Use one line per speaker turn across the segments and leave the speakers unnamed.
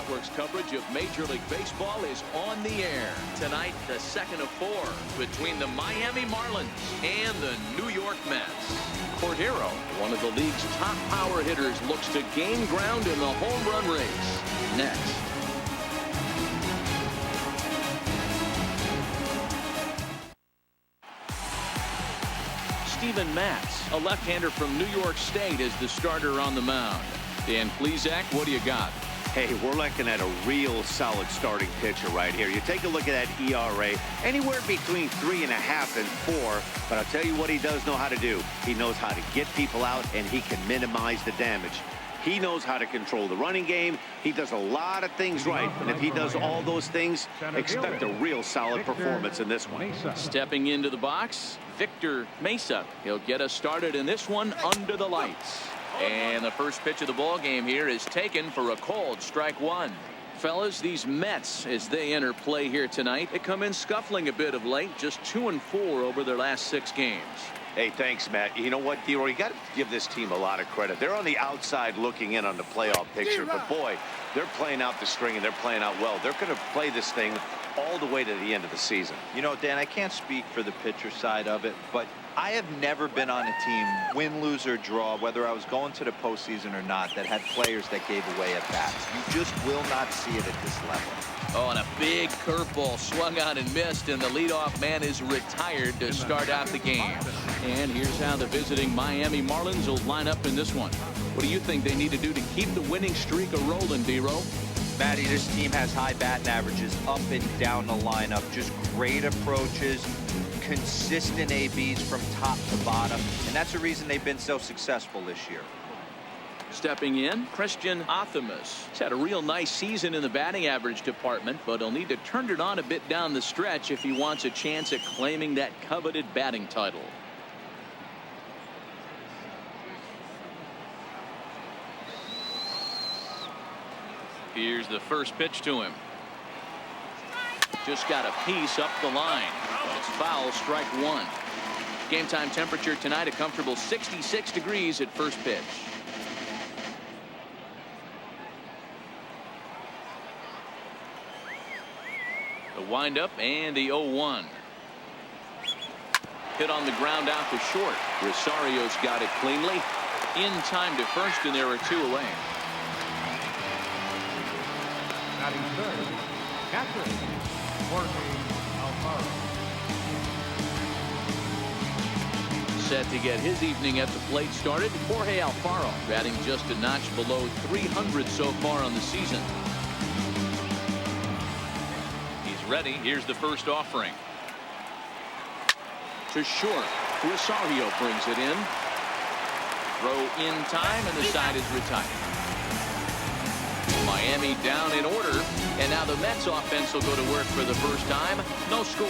Network's coverage of Major League Baseball is on the air. Tonight, the second of 4 between the Miami Marlins and the New York Mets. Cordero, one of the league's top power hitters, looks to gain ground in the home run race. Next. Steven Matz, a left-hander from New York State, is the starter on the mound. Dan Plesac, what do you got?
Hey, we're looking at a real solid starting pitcher right here. You take a look at that ERA, anywhere between 3.5 and 4. But I'll tell you what he does know how to do. He knows how to get people out, and he can minimize the damage. He knows how to control the running game. He does a lot of things right. And if he does all those things, expect a real solid performance in this one.
Stepping into the box, Victor Mesa. He'll get us started in this one under the lights. And the first pitch of the ball game here is taken for a called strike one. Fellas, these Mets, as they enter play here tonight, they come in scuffling a bit of late, just 2 and 4 over their last 6 games.
Hey, thanks, Matt. You know what, D-Roy, you got to give this team a lot of credit. They're on the outside looking in on the playoff picture, but boy, they're playing out the string and they're playing out well. They're going to play this thing all the way to the end of the season.
You know, Dan, I can't speak for the pitcher side of it, but I have never been on a team, win, lose, or draw, whether I was going to the postseason or not, that had players that gave away at bats. You just will not see it at this level.
Oh, and a big curveball swung on and missed, and the leadoff man is retired to start out the game. And here's how the visiting Miami Marlins will line up in this one. What do you think they need to do to keep the winning streak a-rolling, D-Row?
Matty, this team has high batting averages up and down the lineup. Just great approaches, consistent ABs from top to bottom, and that's the reason they've been so successful this year.
Stepping in, Christian Athamas. He's had a real nice season in the batting average department, but he'll need to turn it on a bit down the stretch if he wants a chance at claiming that coveted batting title. Here's the first pitch to him. Just got a piece up the line. It's foul, strike one. Game time temperature tonight, a comfortable 66 degrees at first pitch. The windup and the 0-1. Hit on the ground out to short. Rosario's got it cleanly. In time to first, and there are 2 away.
Batting third, catcher, Alfaro.
Set to get his evening at the plate started. Jorge Alfaro batting just a notch below 300 so far on the season. He's ready. Here's the first offering. To short. Rosario brings it in. Throw in time, and the side is retired. Miami down in order, and now the Mets offense will go to work for the first time. No score.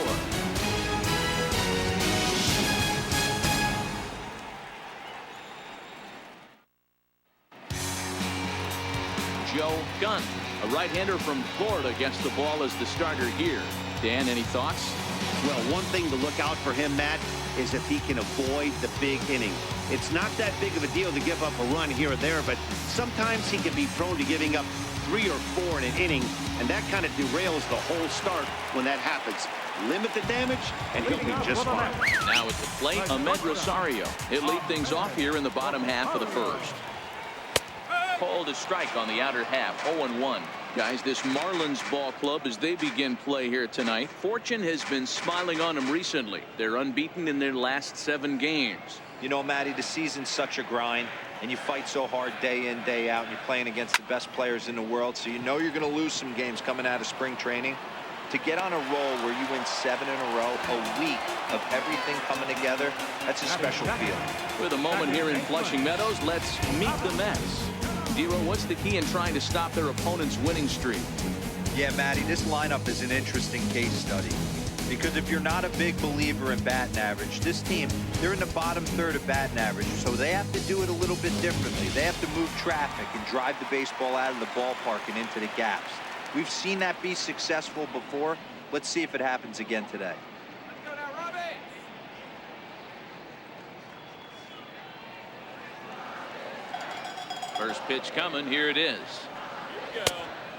Joe Gunn, a right-hander from Florida, gets the ball as the starter here. Dan, any thoughts?
Well, one thing to look out for him, Matt, is if he can avoid the big inning. It's not that big of a deal to give up a run here or there, but sometimes he can be prone to giving up 3 or 4 in an inning, and that kind of derails the whole start when that happens. Limit the damage, and he'll be just fine.
Now at the plate, Ahmed Rosario. He'll lead things off here in the bottom half of the first. Called a strike on the outer half, 0-1. Guys, this Marlins ball club, as they begin play here tonight, fortune has been smiling on them recently. They're unbeaten in their last 7 games.
You know, Matty, the season's such a grind, and you fight so hard day in, day out, and you're playing against the best players in the world, so you know you're going to lose some games coming out of spring training. To get on a roll where you win 7 in a row, a week of everything coming together, that's a special feeling.
With a moment here in Flushing Meadows, let's meet the Mets. D-Row, what's the key in trying to stop their opponent's winning streak?
Yeah, Matty, this lineup is an interesting case study. Because if you're not a big believer in batting average, this team, they're in the bottom third of batting average, so they have to do it a little bit differently. They have to move traffic and drive the baseball out of the ballpark and into the gaps. We've seen that be successful before. Let's see if it happens again today.
First pitch coming. Here it is.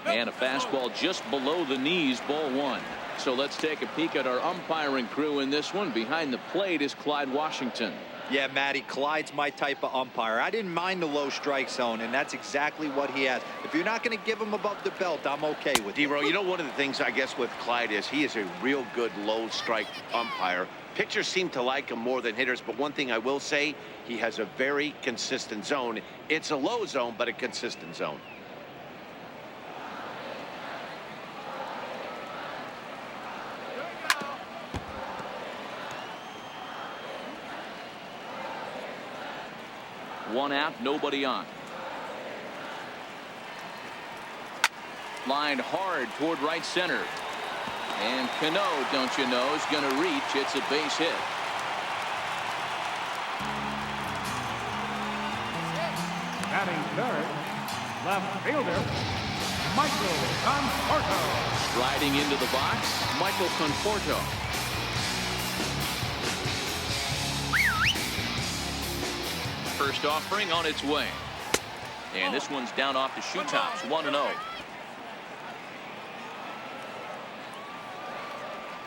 And a fastball just below the knees, ball one. So let's take a peek at our umpiring crew in this one. Behind the plate is Clyde Washington.
Yeah, Matty, Clyde's my type of umpire. I didn't mind the low strike zone, and that's exactly what he has. If you're not going to give him above the belt, I'm okay with it.
D-Row, you know, one of the things I guess with Clyde is he is a real good low strike umpire. Pitchers seem to like him more than hitters, but one thing I will say, he has a very consistent zone. It's a low zone, but a consistent zone.
One out, nobody on. Lined hard toward right center. And Cano, don't you know, is going to reach. It's a base hit.
Batting third, left fielder, Michael Conforto.
Riding into the box, Michael Conforto. First offering on its way. And this one's down off the shoe tops, 1-0.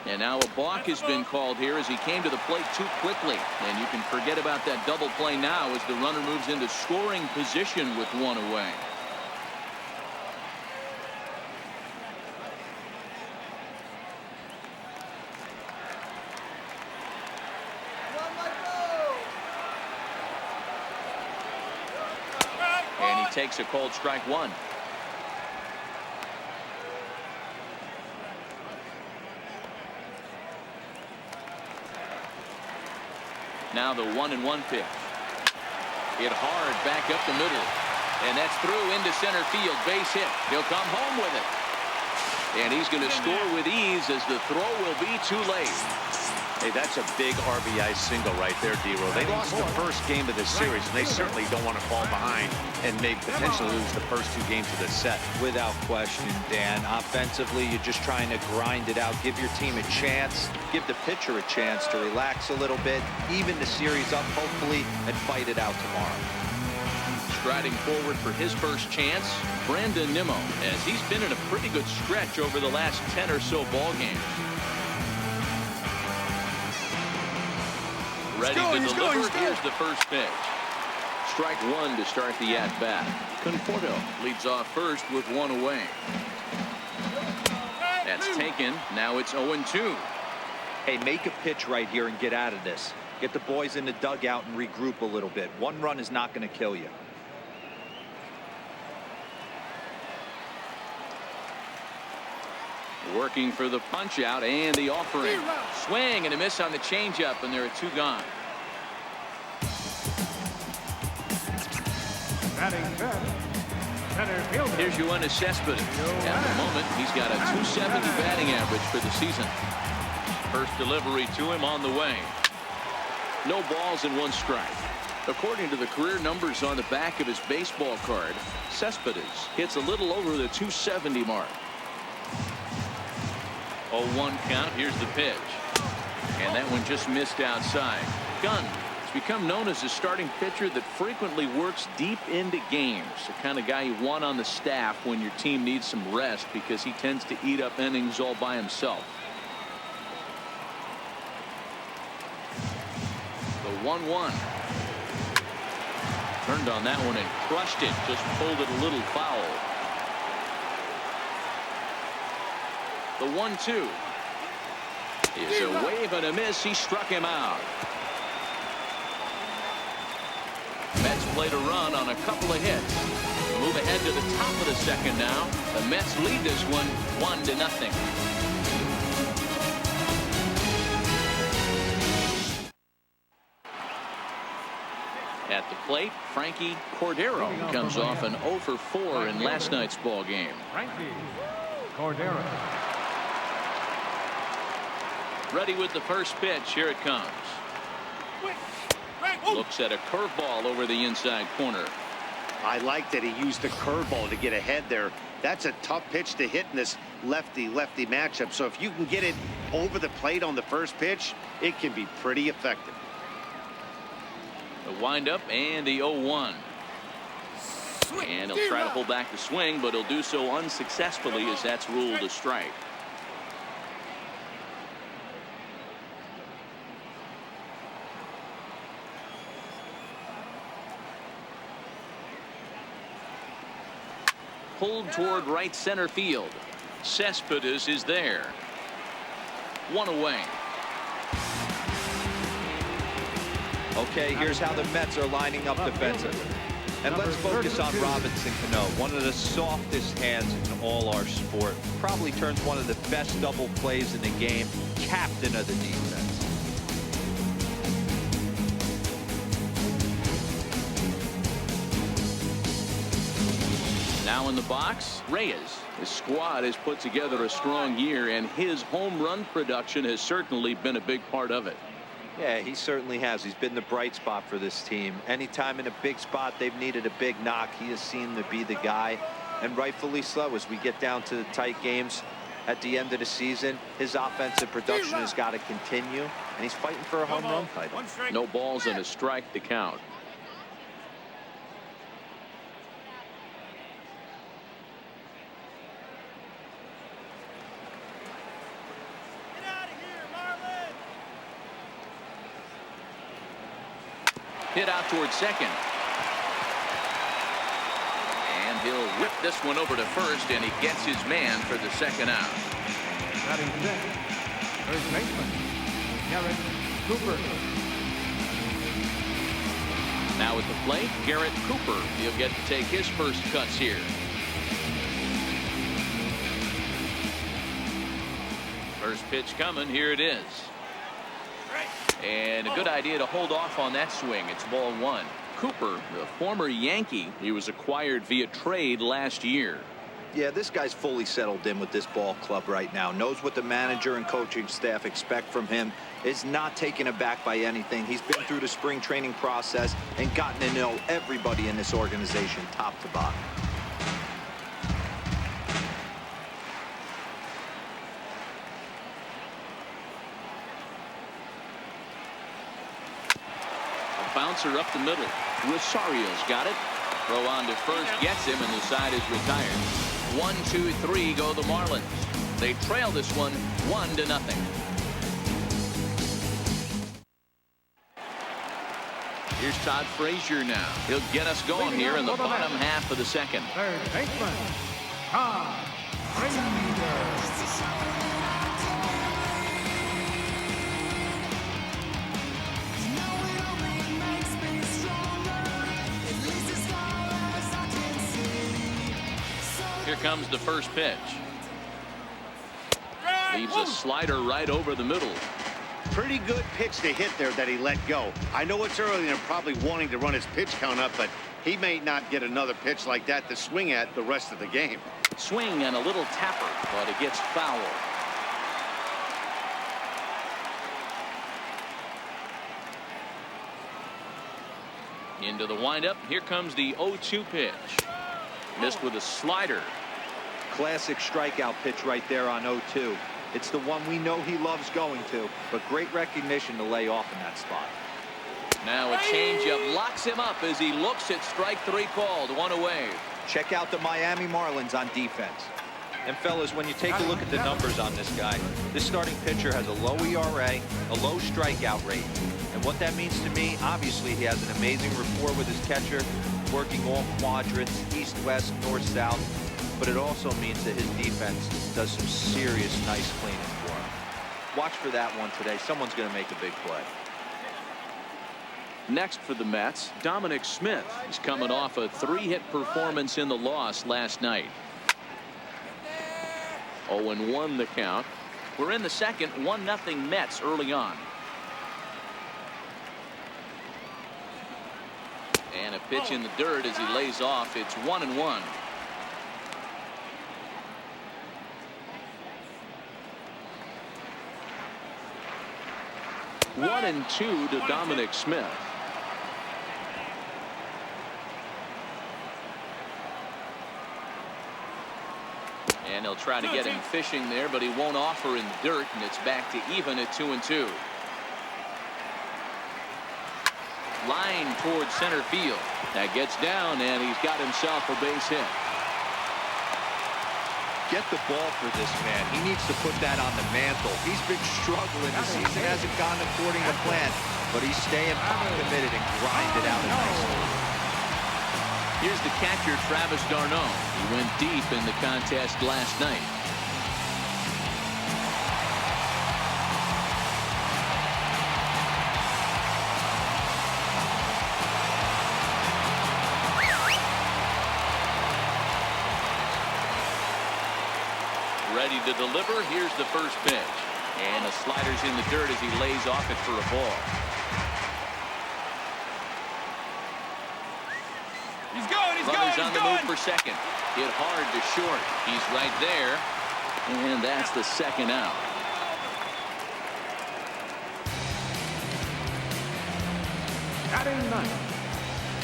And now a balk has been called here as he came to the plate too quickly. And you can forget about that double play now as the runner moves into scoring position with one away. And he takes a cold strike one. Now the 1-1 pitch. Hit hard back up the middle. And that's through into center field. Base hit. He'll come home with it. And he's going to score with ease as the throw will be too late.
Hey, that's a big RBI single right there, D-Row. They lost the first game of this series, and they certainly don't want to fall behind and maybe potentially lose the first two games of this set.
Without question, Dan. Offensively, you're just trying to grind it out, give your team a chance, give the pitcher a chance to relax a little bit, even the series up, hopefully, and fight it out tomorrow.
Striding forward for his first chance, Brandon Nimmo, as he's been in a pretty good stretch over the last 10 or so ball games. Ready to deliver. Here's the first pitch. Strike one to start the at-bat. Conforto leads off first with one away. That's taken. Now it's 0-2.
Hey, make a pitch right here and get out of this. Get the boys in the dugout and regroup a little bit. One run is not going to kill you.
Working for the punch out and the offering. Swing and a miss on the changeup, and there are two gone.
Batting fifth, center fielder.
Here's Yoenis Cespedes. At the moment, he's got a .270 batting average for the season. First delivery to him on the way. No balls and one strike. According to the career numbers on the back of his baseball card, Cespedes hits a little over the .270 mark. 0-1 count. Here's the pitch. And that one just missed outside. Gunn has become known as a starting pitcher that frequently works deep into games. The kind of guy you want on the staff when your team needs some rest because he tends to eat up innings all by himself. The 1-1. Turned on that one and crushed it. Just pulled it a little foul. The 1-2 is a wave and a miss. He struck him out. Mets played a run on a couple of hits. Move ahead to the top of the second now. The Mets lead this one 1-0. At the plate, Frankie Cordero comes off an 0 for 4 in last night's ball game.
Frankie Cordero.
Ready with the first pitch. Here it comes. Looks at a curveball over the inside corner.
I like that he used the curveball to get ahead there. That's a tough pitch to hit in this lefty-lefty matchup. So if you can get it over the plate on the first pitch, it can be pretty effective.
The windup and the 0-1. And he'll try to pull back the swing, but he'll do so unsuccessfully as that's ruled a strike. Pulled toward right center field. Cespedes is there. One away.
Okay, here's how the Mets are lining up defensively. And let's focus on Robinson Cano, one of the softest hands in all our sport. Probably turns one of the best double plays in the game. Captain of the defense.
Now in the box, Reyes. His squad has put together a strong year, and his home run production has certainly been a big part of it.
Yeah, he certainly has. He's been the bright spot for this team. Anytime in a big spot they've needed a big knock, he has seemed to be the guy, and rightfully so. As we get down to the tight games at the end of the season, his offensive production has got to continue, and he's fighting for a home run title.
No balls and a strike to count. Hit out towards second. And he'll whip this one over to first, and he gets his man for the second out.
Batting sixth, third baseman, Garrett Cooper.
Now at the plate, Garrett Cooper. He'll get to take his first cuts here. First pitch coming. Here it is. And a good idea to hold off on that swing. It's ball one. Cooper, the former Yankee, he was acquired via trade last year.
Yeah, this guy's fully settled in with this ball club right now. Knows what the manager and coaching staff expect from him. Is not taken aback by anything. He's been through the spring training process and gotten to know everybody in this organization top to bottom.
Bouncer up the middle. Rosario's got it. Throw on to first, gets him, and the side is retired. 1, 2, 3 go the Marlins. They trail this one 1-0. Here's Todd Frazier now. He'll get us going here in the bottom half of the second.
Third baseman, Todd Frazier.
Here comes the first pitch. Leaves a slider right over the middle.
Pretty good pitch to hit there that he let go. I know it's early and probably wanting to run his pitch count up, but he may not get another pitch like that to swing at the rest of the game.
Swing and a little tapper, but it gets foul. Into the windup. Here comes the 0-2 pitch. Missed with a slider.
Classic strikeout pitch right there on 0-2. It's the one we know he loves going to, but great recognition to lay off in that spot.
Now a changeup locks him up as he looks at strike three called. One away.
Check out the Miami Marlins on defense. And fellas, when you take a look at the numbers on this guy, this starting pitcher has a low ERA, a low strikeout rate. And what that means to me, obviously he has an amazing rapport with his catcher, working all quadrants, east, west, north, south. But it also means that his defense does some serious nice cleaning for him. Watch for that one today. Someone's going to make a big play.
Next for the Mets, Dominic Smith is coming off a 3-hit performance in the loss last night. 0-1 the count. We're in the second. 1-0 Mets early on. And a pitch in the dirt as he lays off. It's 1-1. One and two to Dominic Smith. And he'll try to get him fishing there, but he won't offer in the dirt, and it's back to even at 2-2. Line towards center field. That gets down, and he's got himself a base hit.
Get the ball for this man. He needs to put that on the mantle. He's been struggling. The season hasn't gone according to plan, but he's staying committed and grinded out nicely.
Here's the catcher, Travis d'Arnaud. He went deep in the contest last night. Ready to deliver. Here's the first pitch. And the slider's in the dirt as he lays off it for a ball.
He's going, he's
Runners
going,
on the move for second. Hit hard to short. He's right there. And that's the second out.
Batting ninth,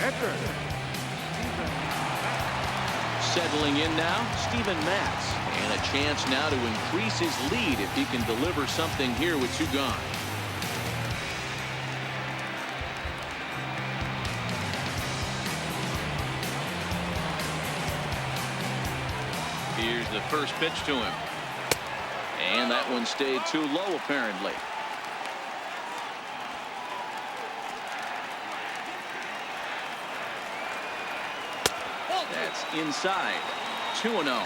Edgar.
Settling in now, Steven Matz. And a chance now to increase his lead if he can deliver something here with two gone. Here's the first pitch to him. And that one stayed too low, apparently. That's inside. 2-0.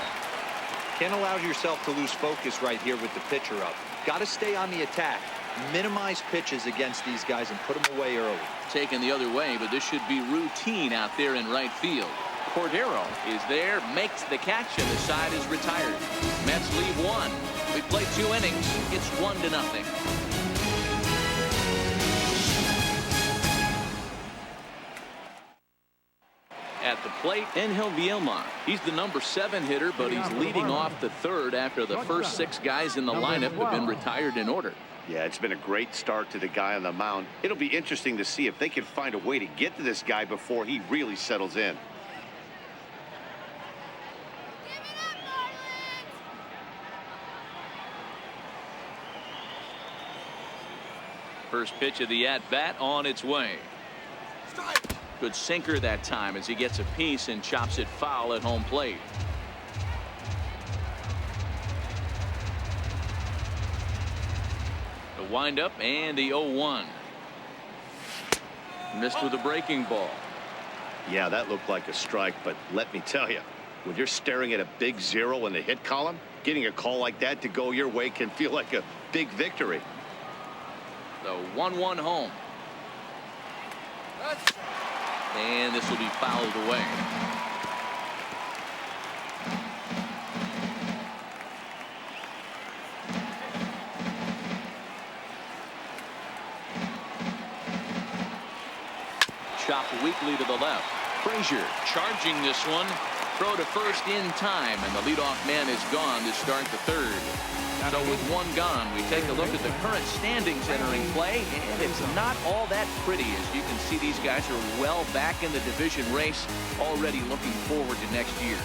Can't allow yourself to lose focus right here with the pitcher up. Got to stay on the attack. Minimize pitches against these guys and put them away early.
Taken the other way, but this should be routine out there in right field. Cordero is there, makes the catch, and the side is retired. Mets leave one. We played 2 innings. It's 1-0. At the plate, Angel Vielma. He's the number 7 hitter, but he's leading off the third after the first 6 guys in the lineup have been retired in order.
Yeah, it's been a great start to the guy on the mound. It'll be interesting to see if they can find a way to get to this guy before he really settles in.
First pitch of the at-bat on its way. Good sinker that time as he gets a piece and chops it foul at home plate. The windup and the 0-1. Missed with a breaking ball.
Yeah, that looked like a strike, but let me tell you, when you're staring at a big 0 in the hit column, getting a call like that to go your way can feel like a big victory.
The 1-1 home. And this will be fouled away. Chopped weakly to the left. Frazier charging this one. Throw to first in time, and the leadoff man is gone to start the third. So with 1 gone, we take a look at the current standings entering play, and it's not all that pretty. As you can see, these guys are well back in the division race, already looking forward to next year.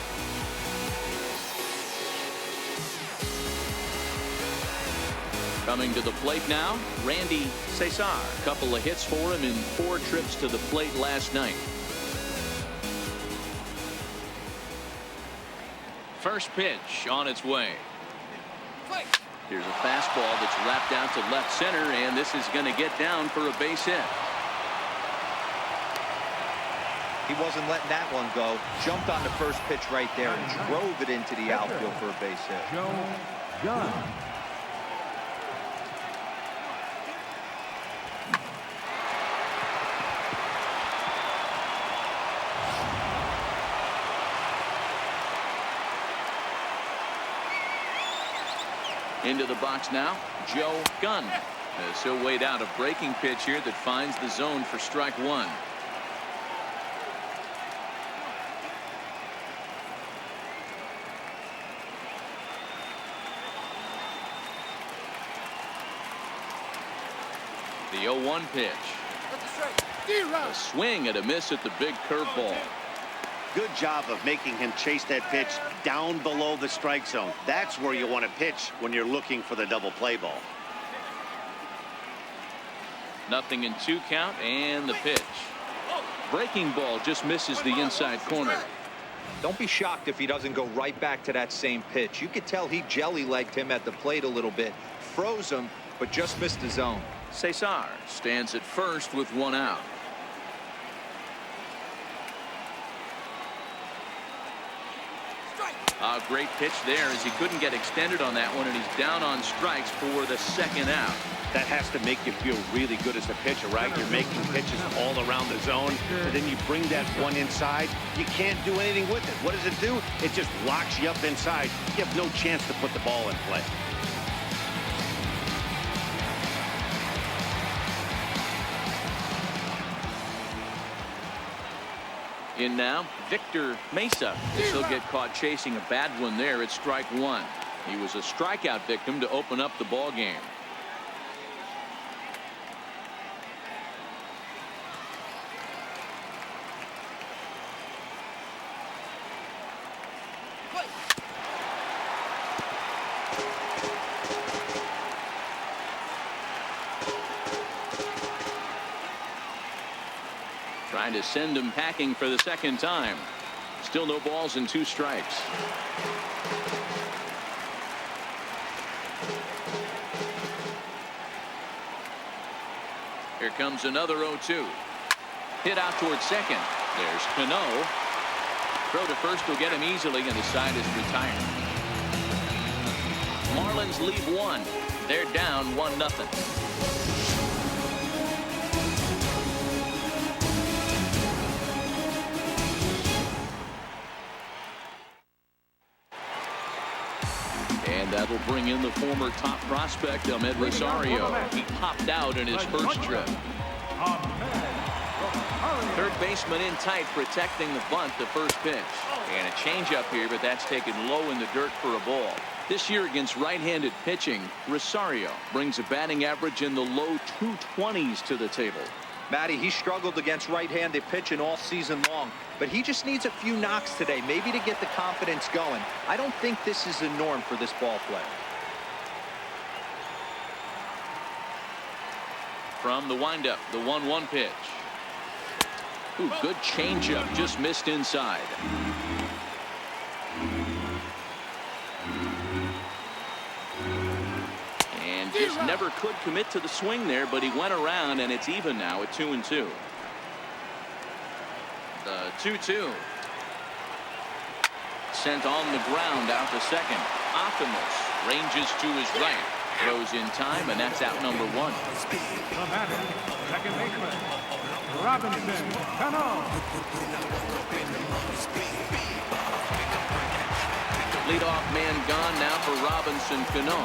Coming to the plate now, Randy Cesar. A couple of hits for him in 4 trips to the plate last night. First pitch on its way. Here's a fastball that's wrapped out to left center, and this is going to get down for a base hit.
He wasn't letting that one go. Jumped on the first pitch right there and drove it into the outfield for a base hit.
Joe Gunn.
Into the box now, Joe Gunn. So weighed out a breaking pitch here that finds the zone for strike 1. The 0-1 pitch. A swing and a miss at the big curveball.
Good job of making him chase that pitch down below the strike zone. That's where you want to pitch when you're looking for the double play ball.
0-2 count, and the pitch. Breaking ball just misses the inside corner.
Don't be shocked if he doesn't go right back to that same pitch. You could tell he jelly-legged him at the plate a little bit, froze him, but just missed the zone.
Cesar stands at first with 1 out. A great pitch there as he couldn't get extended on that one, and he's down on strikes for the 2nd out.
That has to make you feel really good as a pitcher, right? You're making pitches all around the zone, and then you bring that one inside. You can't do anything with it. What does it do? It just locks you up inside. You have no chance to put the ball in play.
In now, Victor Mesa. He'll get caught chasing a bad one there at strike 1. He was a strikeout victim to open up the ball game. Trying to send him packing for the 2nd time. Still no balls and 2 strikes. Here comes another 0-2. Hit out towards second. There's Cano. Throw to first will get him easily, and the side is retired. Marlins lead 1. They're down 1-0. And that'll bring in the former top prospect, Ahmed Rosario. He popped out in his first trip. Third baseman in tight, protecting the bunt, the first pitch. And a changeup here, but that's taken low in the dirt for a ball. This year against right-handed pitching, Rosario brings a batting average in the low 220s to the table.
Matty, he struggled against right-handed pitching all season long, but he just needs a few knocks today, maybe to get the confidence going. I don't think this is the norm for this ball player.
From the windup, the 1-1 pitch. Ooh, good changeup, just missed inside. And just never could commit to the swing there, but he went around, and it's even now at 2-2. The 2-2. Sent on the ground out to second. Optimus ranges to his right. Throws in time, and that's out number 1.
The batter, second baseman, Robinson Cano.
Leadoff man gone now for Robinson Cano.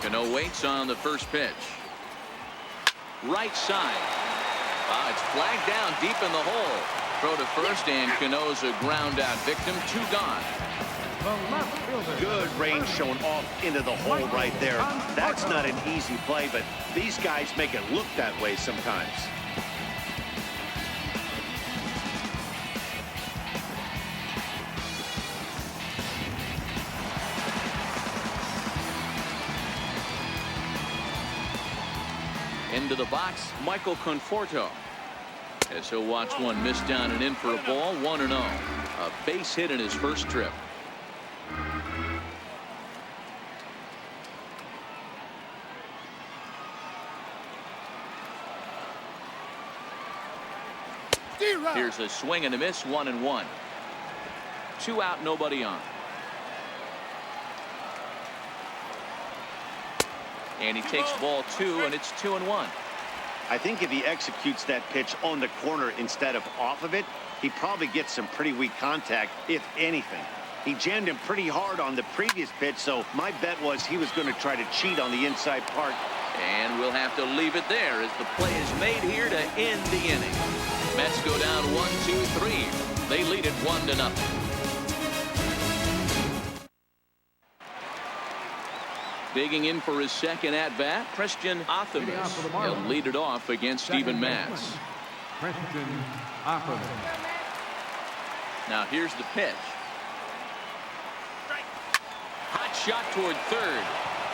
Cano waits on the first pitch. Right side. It's flagged down deep in the hole. Throw to first, and Cano's a ground out victim. 2 gone.
The left fielder.
Good range showing off into the hole right there. That's not an easy play, but these guys make it look that way sometimes.
Into the box, Michael Conforto. As he'll watch one miss down and in for a ball. 1-0. A base hit in his first trip. Here's a swing and a miss. 1-1. 2 out, nobody on. And he takes ball 2, and it's 2-1.
I think if he executes that pitch on the corner instead of off of it, he probably gets some pretty weak contact, if anything. He jammed him pretty hard on the previous pitch, so my bet was he was going to try to cheat on the inside part.
And we'll have to leave it there as the play is made here to end the inning. Mets go down 1-2-3. They lead it 1-0. Digging in for his second at-bat, Christian Optimus. He'll lead it off against Steven Matz.
Christian Optimus.
Now here's the pitch. Hot shot toward third.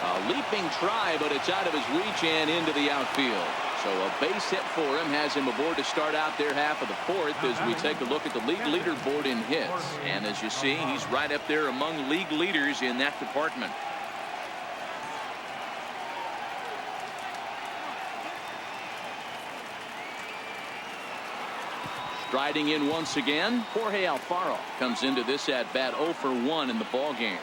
A leaping try, but it's out of his reach and into the outfield. So a base hit for him has him aboard to start out their half of the fourth as we take a look at the league leaderboard in hits. And as you see, he's right up there among league leaders in that department. Striding in once again, Jorge Alfaro comes into this at bat 0 for 1 in the ball game.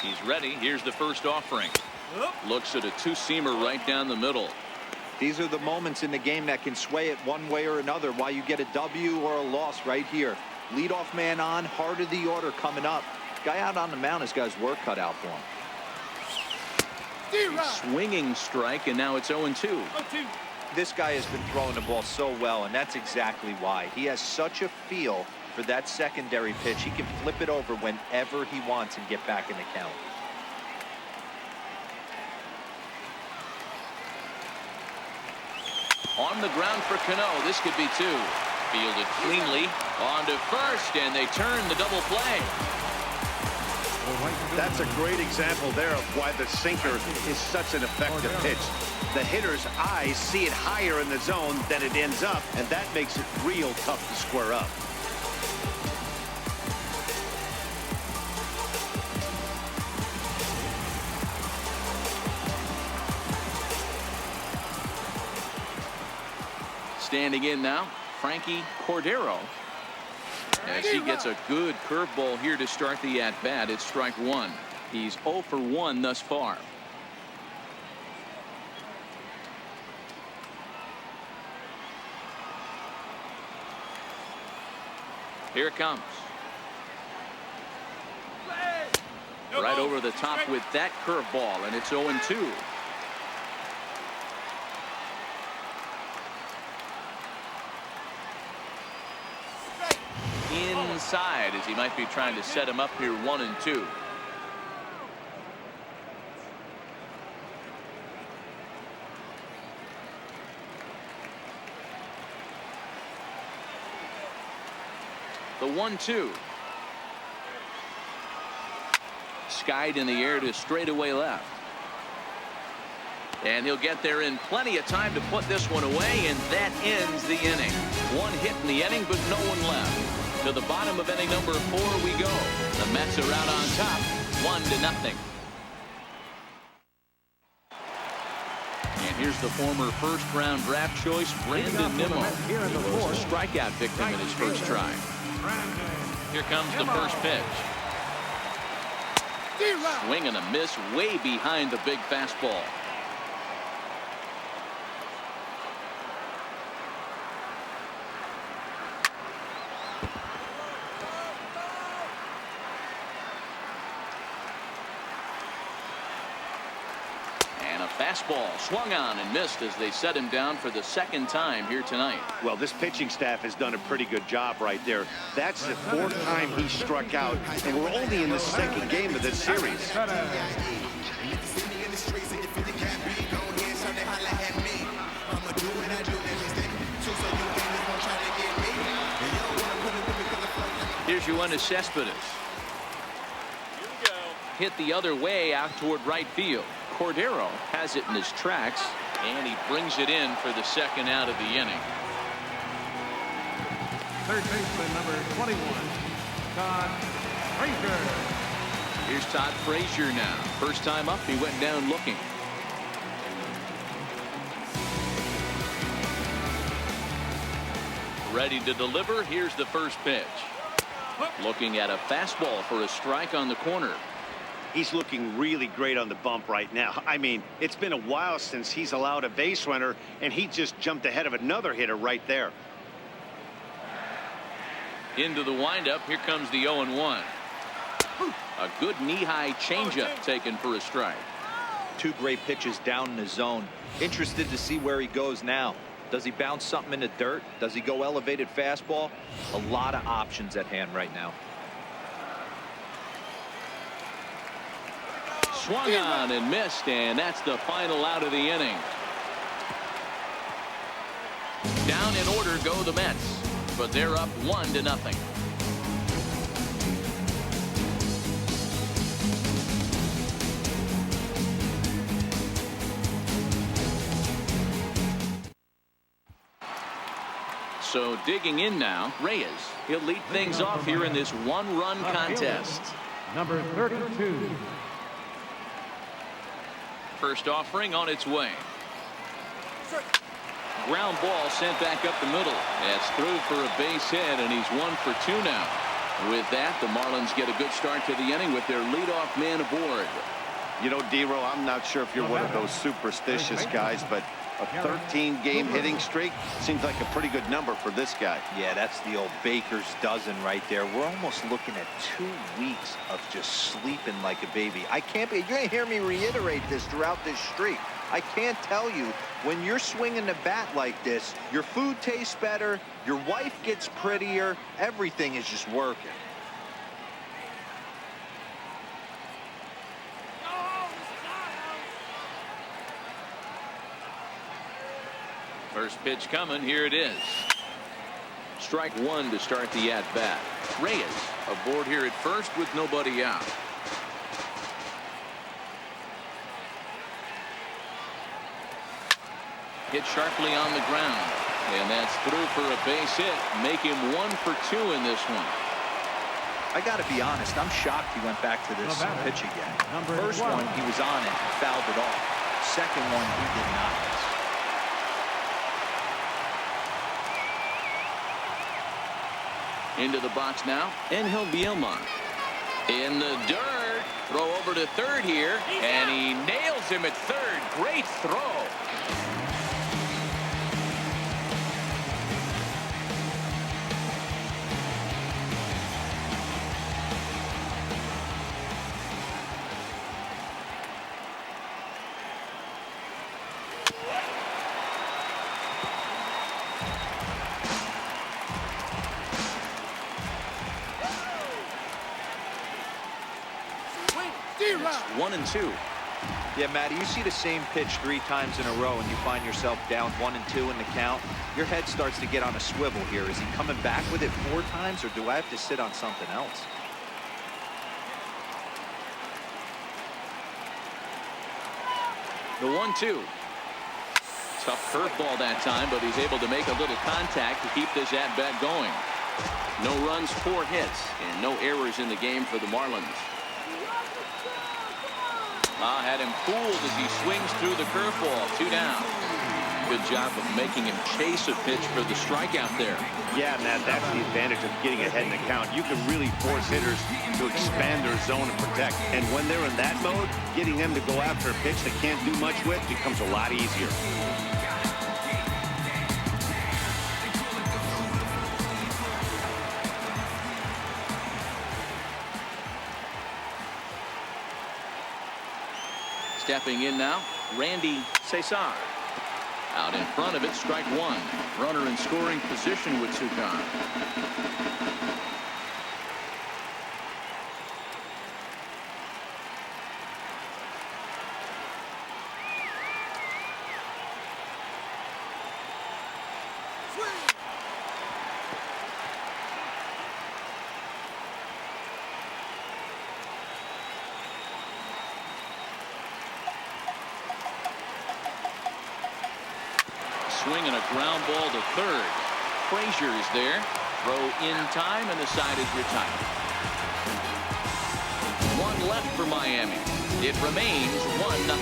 He's ready. Here's the first offering. Looks at a two-seamer right down the middle.
These are the moments in the game that can sway it one way or another. Why you get a W or a loss right here. Leadoff man on, heart of the order coming up. Guy out on the mound has got his work cut out for him.
Swinging strike, and now it's 0-2.
This guy has been throwing the ball so well, and that's exactly why. He has such a feel for that secondary pitch. He can flip it over whenever he wants and get back in the count.
On the ground for Cano. This could be 2. Fielded cleanly. On to first, and they turn the double play.
That's a great example there of why the sinker is such an effective pitch. The hitter's eyes see it higher in the zone than it ends up, and that makes it real tough to square up.
Standing in now, Frankie Cordero. As he gets a good curveball here to start the at-bat. It's strike 1. He's 0 for 1 thus far. Here it comes. Right over the top with that curveball, and it's 0-2. Inside, as he might be trying to set him up here 1-2. The 1-2. Skied in the air to straightaway left. And he'll get there in plenty of time to put this one away, and that ends the inning. One hit in the inning, but no one left. To the bottom of inning number 4 we go. The Mets are out on top, 1-0. And here's the former first-round draft choice, Brandon Nimmo. He was a strikeout victim in his first try. Here comes the first pitch. Swing and a miss way behind the big fastball. Fastball swung on and missed as they set him down for the second time here tonight.
Well, this pitching staff has done a pretty good job right there. That's the 4th time he struck out, and we're only in the 2nd game of this series.
Here's Yoenis Cespedes. Hit the other way out toward right field. Cordero has it in his tracks, and he brings it in for the second out of the inning.
Third baseman number 21, Todd Frazier.
Here's Todd Frazier now. First time up, he went down looking. Ready to deliver. Here's the first pitch. Looking at a fastball for a strike on the corner.
He's looking really great on the bump right now. I mean, it's been a while since he's allowed a base runner, and he just jumped ahead of another hitter right there.
Into the windup. Here comes the 0-1. A good knee-high changeup taken for a strike.
2 great pitches down in the zone. Interested to see where he goes now. Does he bounce something in the dirt? Does he go elevated fastball? A lot of options at hand right now.
Swung on and missed, and that's the final out of the inning. Down in order go the Mets. but they're up 1-0. So digging in now, Reyes. He'll lead things off here in this one-run contest.
Number 32.
First offering on its way. Ground ball sent back up the middle. That's through for a base hit, and he's 1 for 2 now. With that, the Marlins get a good start to the inning with their leadoff man aboard.
You know, D-Row, I'm not sure if you're one of those superstitious guys, but a 13-game hitting streak seems like a pretty good number for this guy.
Yeah, that's the old baker's dozen right there. We're almost looking at 2 weeks of just sleeping like a baby. You're going to hear me reiterate this throughout this streak. I can't tell you, when you're swinging the bat like this, your food tastes better, your wife gets prettier, everything is just working.
First pitch coming. Here it is. Strike 1 to start the at-bat. Reyes aboard here at first with nobody out. Hit sharply on the ground, and that's through for a base hit. Make him 1 for 2 in this one.
I got to be honest, I'm shocked he went back to this pitch again. First one, he was on it and fouled it off. Second one, he did not.
Into the box now, Angel Bielma. In the dirt. Throw over to third here, and he nails him at third. Great throw. It's 1-2.
Yeah, Matty, you see the same pitch 3 times in a row and you find yourself down 1-2 in the count. Your head starts to get on a swivel here. Is he coming back with it 4 times, or do I have to sit on something else?
The 1-2. Tough curveball that time, but he's able to make a little contact to keep this at-bat going. No runs, 4 hits, and no errors in the game for the Marlins. Had him fooled as he swings through the curveball. 2 down. Good job of making him chase a pitch for the strikeout there.
Yeah, Matt, that's the advantage of getting ahead in the count. You can really force hitters to expand their zone and protect. And when they're in that mode, getting them to go after a pitch they can't do much with becomes a lot easier.
Stepping in now, Randy Cesar. Out in front of it, strike 1. Runner in scoring position with Sukan. Swinging a ground ball to third. Frazier is there. Throw in time, and the side is retired. 1 left for Miami. It remains 1-0.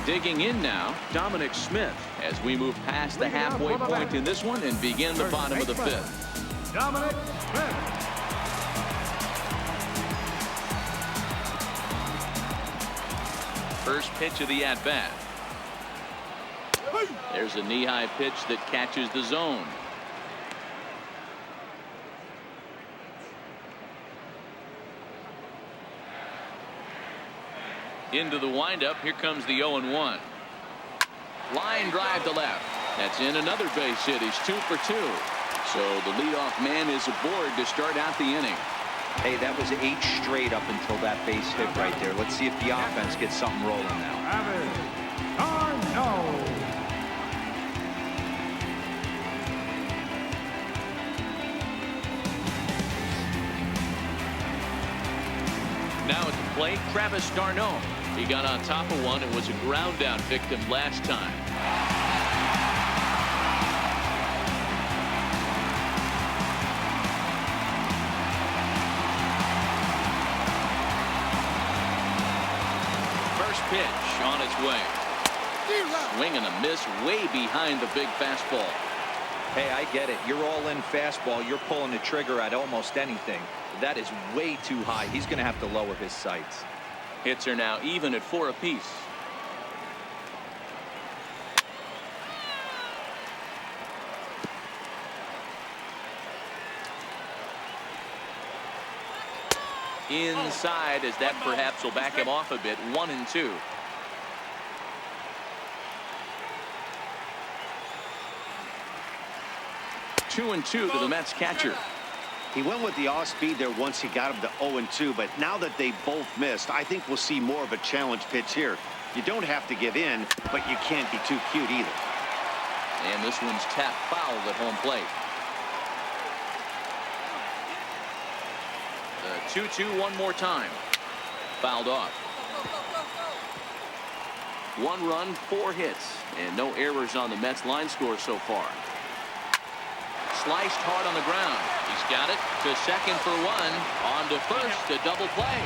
Digging in now, Dominic Smith, as we move past the halfway point in this one and begin the bottom of the 5th.
Dominic Smith.
First pitch of the at-bat. There's a knee-high pitch that catches the zone. Into the windup. Here comes the 0-1. Line drive to left. That's in another base hit. He's 2 for 2. So the leadoff man is aboard to start out the inning.
Hey, that was 8 straight up until that base hit right there. Let's see if the offense gets something rolling now.
Now at the plate, Travis d'Arnaud. He got on top of one and was a ground out victim last time. First pitch on its way. Swing and a miss way behind the big fastball.
Hey, I get it. You're all in fastball. You're pulling the trigger at almost anything. That is way too high. He's going to have to lower his sights.
Hits are now even at 4 apiece. Inside, as that perhaps will back him off a bit. 1-2. Two and 2 to the Mets catcher.
He went with the off speed there once he got him to 0-2, but now that they both missed, I think we'll see more of a challenge pitch here. You don't have to give in, but you can't be too cute either.
And this one's tapped foul at home plate. The 2-2 one more time. Fouled off. 1 run, 4 hits, and no errors on the Mets line score so far. Sliced hard on the ground. He's got it to second for 1. On to first, a double play.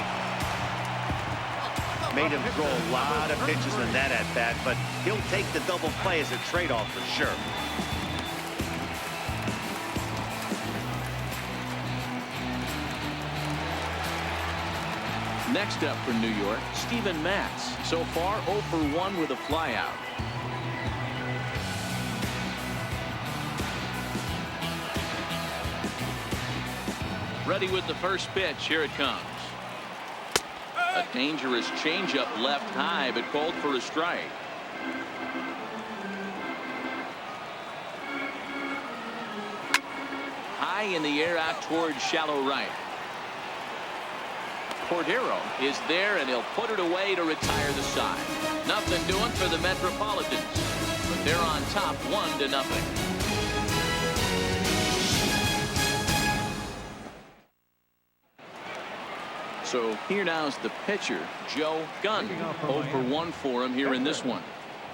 Made him throw a lot of pitches in that at bat, but he'll take the double play as a trade-off for sure.
Next up for New York, Steven Matz. So far 0 for 1 with a flyout. Ready with the first pitch. Here it comes. A dangerous changeup left high, but called for a strike. High in the air out towards shallow right. Cordero is there, and he'll put it away to retire the side. Nothing doing for the Metropolitans, but they're on top 1-0. So here now is the pitcher, Joe Gunn. 0 for 1 for him here in this one.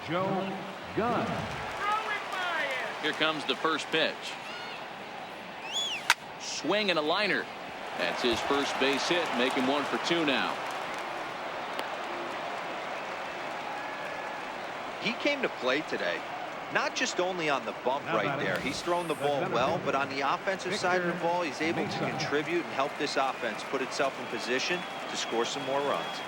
Joe Gunn.
Here comes the first pitch. Swing and a liner. That's his first base hit, making 1 for 2 now.
He came to play today. Not just only on the bump right there. He's thrown the ball well, but on the offensive side of the ball, he's able to contribute and help this offense put itself in position to score some more runs.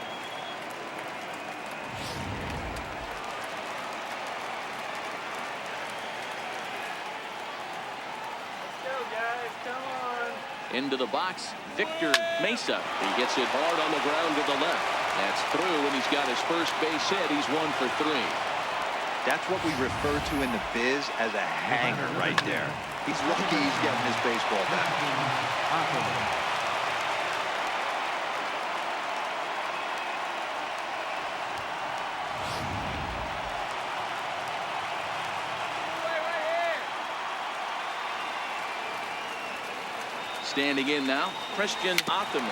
Let's go, guys. Come on.
Into the box, Victor Mesa. He gets it hard on the ground to the left. That's through, and he's got his first base hit. He's 1 for 3.
That's what we refer to in the biz as a hanger right there. He's lucky he's getting his baseball back.
Standing in now, Christian Optimus.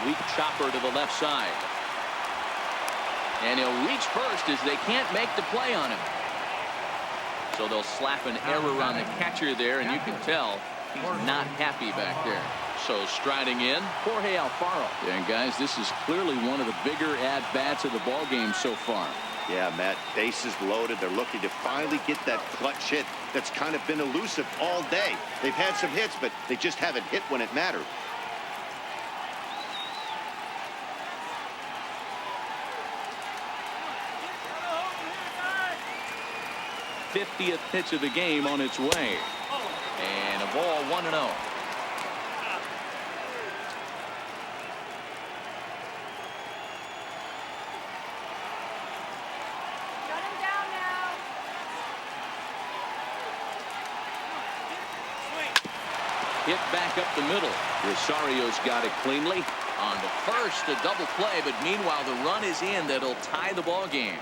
Weak chopper to the left side. And he'll reach first as they can't make the play on him. So they'll slap an error on the catcher there, and you can tell he's not happy back there. So striding in, Jorge Alfaro. And guys, this is clearly one of the bigger at-bats of the ball game so far.
Yeah, Matt, bases loaded. They're looking to finally get that clutch hit that's kind of been elusive all day. They've had some hits, but they just haven't hit when it mattered.
50th pitch of the game on its way. And a ball 1-0. Hit back up the middle. Rosario's got it cleanly. On to first, a double play, but meanwhile the run is in that'll tie the ball game.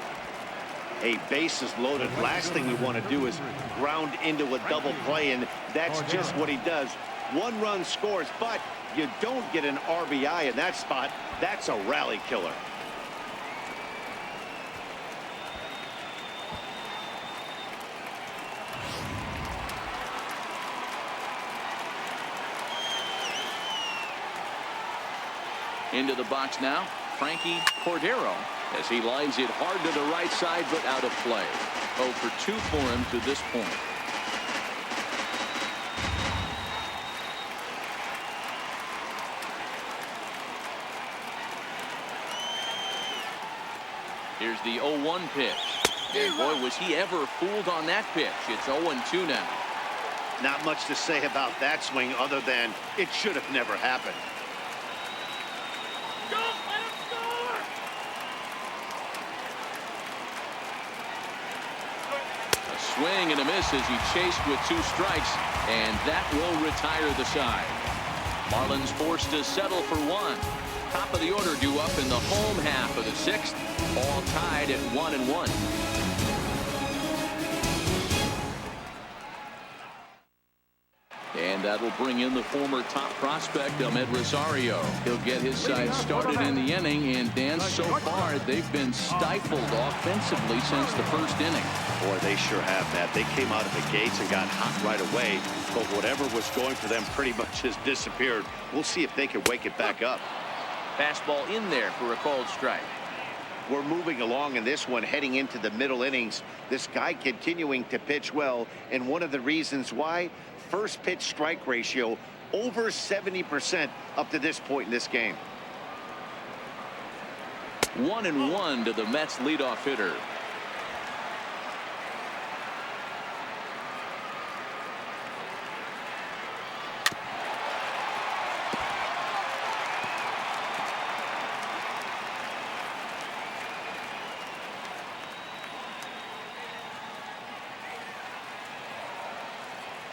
A bases loaded. Last thing you want to do is ground into a double play, and that's just what he does. One run scores, but you don't get an RBI in that spot. That's a rally killer.
Into the box now, Frankie Cordero, as he lines it hard to the right side, but out of play. 0 for 2 for him to this point. Here's the 0-1 pitch. And boy, was he ever fooled on that pitch. It's 0-2 now.
Not much to say about that swing other than it should have never happened.
Swing and a miss as he chased with 2 strikes, and that will retire the side. Marlins forced to settle for 1. Top of the order due up in the home half of the 6th, all tied at 1-1. And that will bring in the former top prospect, Ahmed Rosario. He'll get his side started in the inning, and Dan, so far they've been stifled offensively since the first inning.
Boy, they sure have, Matt. They came out of the gates and got hot right away, but whatever was going for them pretty much has disappeared. We'll see if they can wake it back up.
Fastball in there for a called strike.
We're moving along in this one, heading into the middle innings. This guy continuing to pitch well, and one of the reasons why, first pitch strike ratio over 70% up to this point in this game.
1-1 to the Mets leadoff hitter.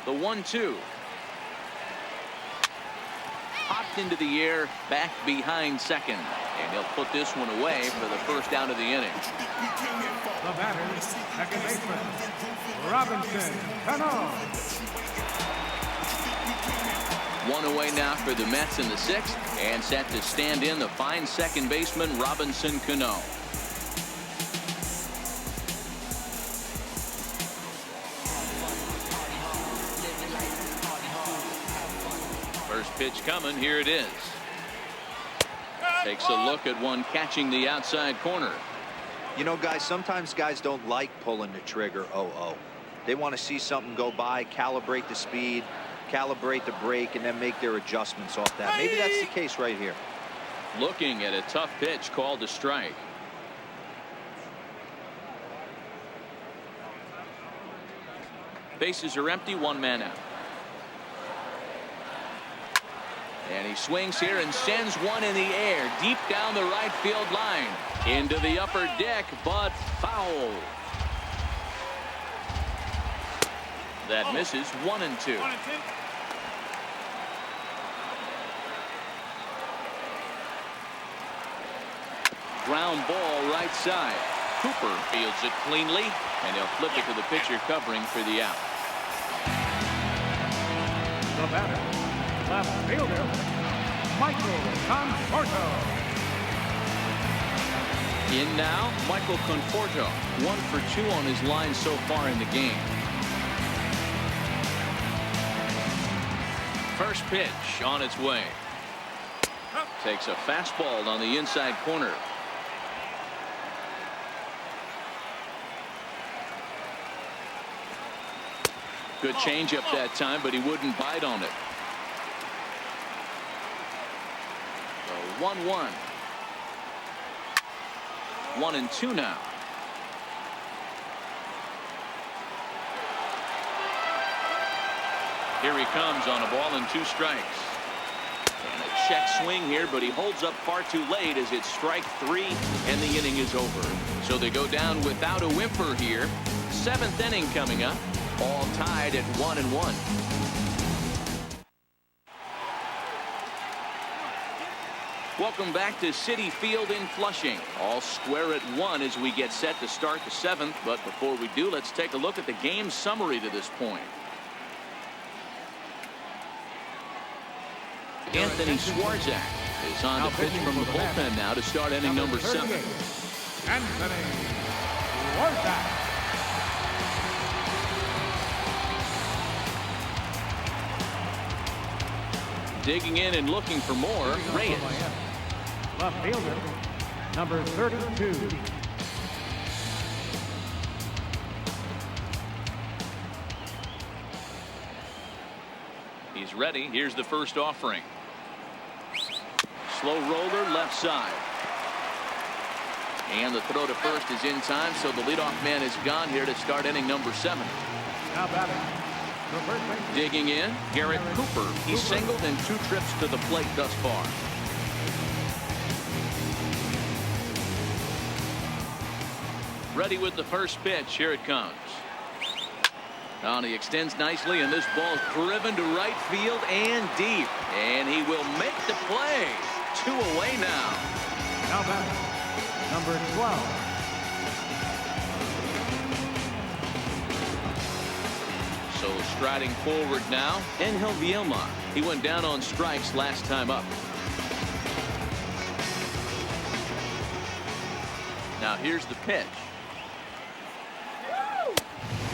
The 1-2. Popped into the air, back behind second. And he'll put this one away for the first out of the inning.
The batter, second baseman, Robinson Cano.
1 away now for the Mets in the 6th. And set to stand in the fine second baseman, Robinson Cano. First pitch coming. Here it is. Takes a look at one catching the outside corner.
You know, guys, sometimes guys don't like pulling the trigger 0-0. They want to see something go by, calibrate the speed, calibrate the brake, and then make their adjustments off that. Maybe that's the case right here.
Looking at a tough pitch called to strike. Bases are empty, 1 man out. And he swings here and sends one in the air deep down the right field line into the upper deck, but foul. That misses. 1-2. Ground ball right side. Cooper fields it cleanly, and he'll flip it to the pitcher covering for the out.
The batter, left fielder, Michael Conforto.
In now, Michael Conforto. 1 for 2 on his line so far in the game. First pitch on its way. Takes a fastball on the inside corner. Good changeup that time, but he wouldn't bite on it. So 1-1. 1-2 now. Here he comes on a ball and 2 strikes. And a check swing here, but he holds up far too late as it's strike 3 and the inning is over. So they go down without a whimper here. 7th inning coming up. All tied at 1-1. Welcome back to Citi Field in Flushing. All square at 1 as we get set to start the 7th. But before we do, let's take a look at the game summary to this point. Anthony Swarzak is on to pitch from the bullpen now to start inning number 7.
Anthony Swarzak.
Digging in and looking for more, Reyes.
Left fielder, number 32.
He's ready. Here's the first offering. Slow roller left side. And the throw to first is in time, so the leadoff man is gone here to start inning number 7.
Now batting.
Digging in, Garrett Cooper. He's singled in 2 trips to the plate thus far. Ready with the first pitch. Here it comes. And he extends nicely, and this ball is driven to right field and deep. And he will make the play. 2 away now.
Now batting, number 12.
So striding forward now, Angel Vielma. He went down on strikes last time up. Now here's the pitch.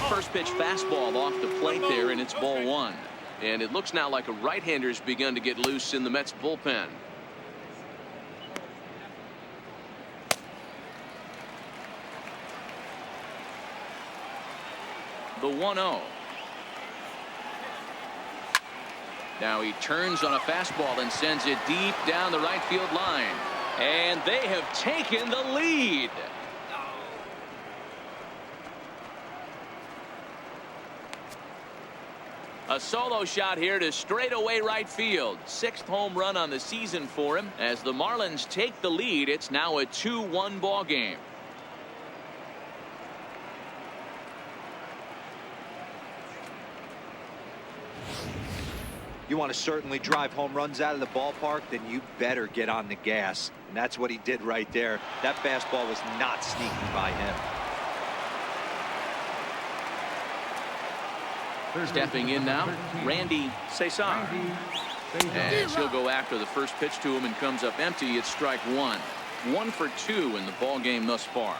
First pitch fastball off the plate there, and it's ball 1. And it looks now like a right-hander's begun to get loose in the Mets bullpen. The 1-0. Now he turns on a fastball and sends it deep down the right field line. And they have taken the lead. A solo shot here to straightaway right field. 6th home run on the season for him. As the Marlins take the lead, it's now a 2-1 ball game.
You want to certainly drive home runs out of the ballpark, then you better get on the gas. And that's what he did right there. That fastball was not sneaky by him.
Stepping in now, Randy Cesar. As he'll go after the first pitch to him and comes up empty. It's strike 1. 1 for 2 in the ball game thus far.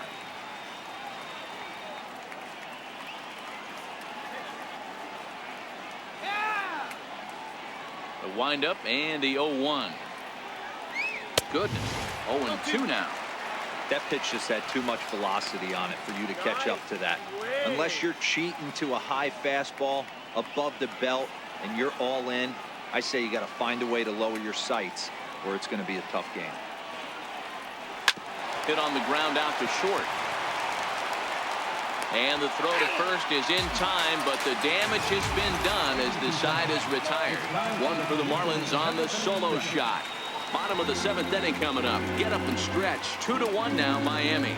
The windup and the 0-1. Goodness. 0-2 now.
That pitch just had too much velocity on it for you to catch up to that. Unless you're cheating to a high fastball above the belt and you're all in, I say you got to find a way to lower your sights or it's going to be a tough game.
Hit on the ground out to short. And the throw to first is in time, but the damage has been done as the side is retired. 1 for the Marlins on the solo shot. Bottom of the 7th inning coming up. Get up and stretch. 2-1 now, Miami.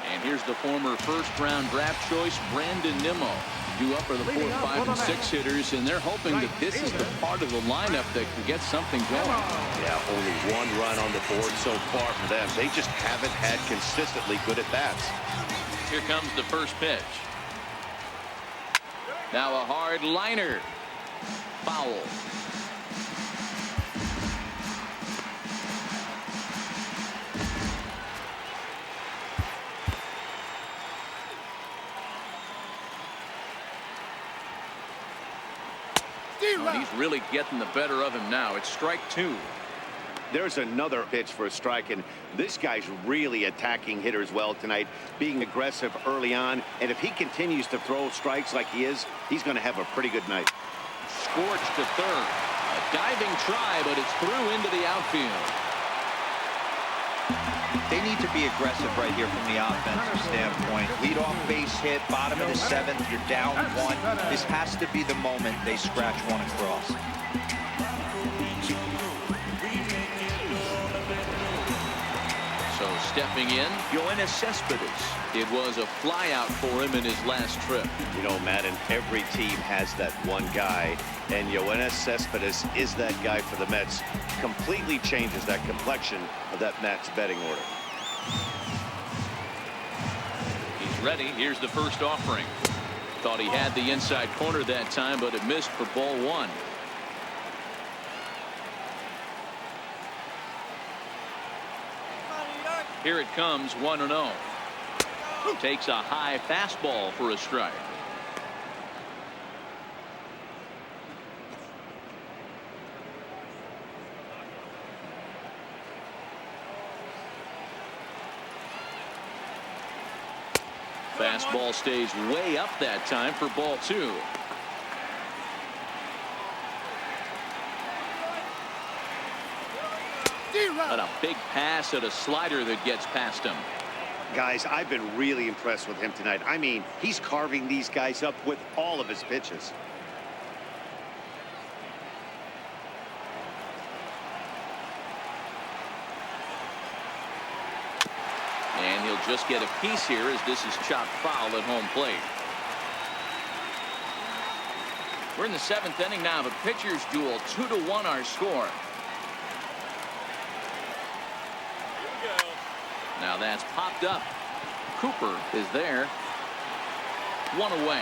And here's the former first-round draft choice, Brandon Nimmo. Due up are the 4, 5, and 6 hitters, and they're hoping that this is the part of the lineup that can get something going.
Yeah, only 1 run on the board so far for them. They just haven't had consistently good at-bats.
Here comes the first pitch. Now a hard liner. Foul. Oh, he's really getting the better of him now. It's strike 2.
There's another pitch for a strike, and this guy's really attacking hitters well tonight, being aggressive early on. And if he continues to throw strikes like he is, he's going to have a pretty good night.
Scorched to third. A diving try, but it's through into the outfield.
They need to be aggressive right here from the offensive standpoint. Lead-off base hit, bottom of the 7th, you're down 1. This has to be the moment they scratch 1 across.
So Stepping in, Yoenis Cespedes. It was a flyout for him in his last trip.
You know, Madden, every team has that one guy, and Yoenis Cespedes is that guy for the Mets. Completely changes that complexion of that Mets betting order.
He's ready. Here's the first offering. Thought he had the inside corner that time, but it missed for ball one. Here it comes, 1-0. Takes a high fastball for a strike. Fastball stays way up that time for ball two. And a big pass at a slider that gets past him.
Guys, I've been really impressed with him tonight. I mean, he's carving these guys up with all of his pitches.
And he'll just get a piece here as this is chopped foul at home plate. We're in the 7th inning now of a pitcher's duel. 2-1 our score. Now that's popped up. Cooper is there. One away.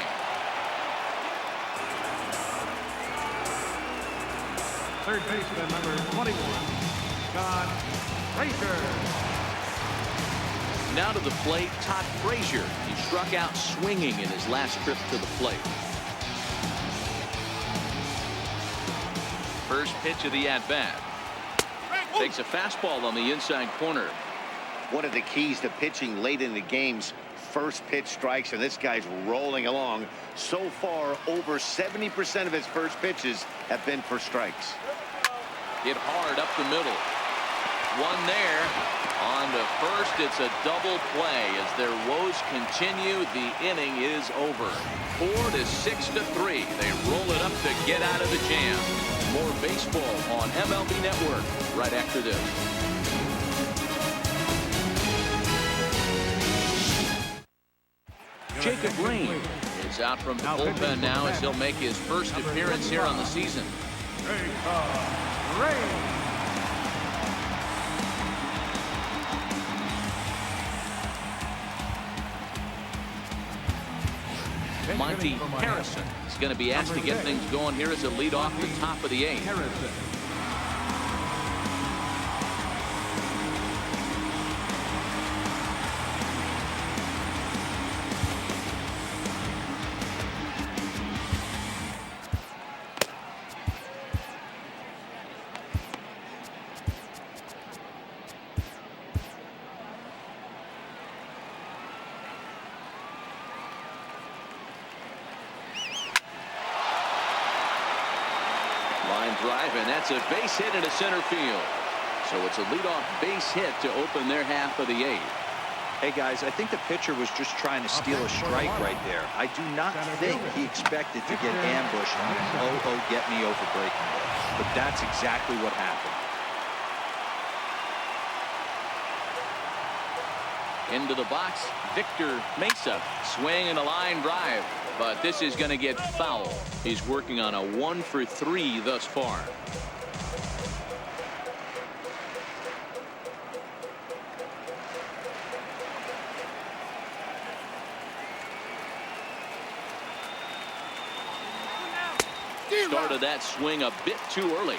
Third baseman, number 21, Todd Frazier.
Now to the plate, Todd Frazier. He struck out swinging in his last trip to the plate. First pitch of the at-bat. Takes a fastball on the inside corner.
One of the keys to pitching late in the games, first pitch strikes, and this guy's rolling along. So far, over 70% of his first pitches have been for strikes.
Hit hard up the middle. One there. On to first, it's a double play. As their woes continue, the inning is over. 4-6-3. They roll it up to get out of the jam. More baseball on MLB Network right after this. Jacob Rain is out from the bullpen now as he'll make his first appearance here on the season. Monty Harrison is going to be asked to get things going here as a leadoff the top of the 8th. Line drive, and that's a base hit into center field. So it's a leadoff base hit to open their half of the 8th.
Hey, guys, I think the pitcher was just trying to steal a strike right there. I do not think he expected to get ambushed on an get me over breaking ball. But that's exactly what happened.
Into the box, Victor Mesa, swing and a line drive. But this is going to get foul. He's working on a 1-for-3 thus far. Started that swing a bit too early.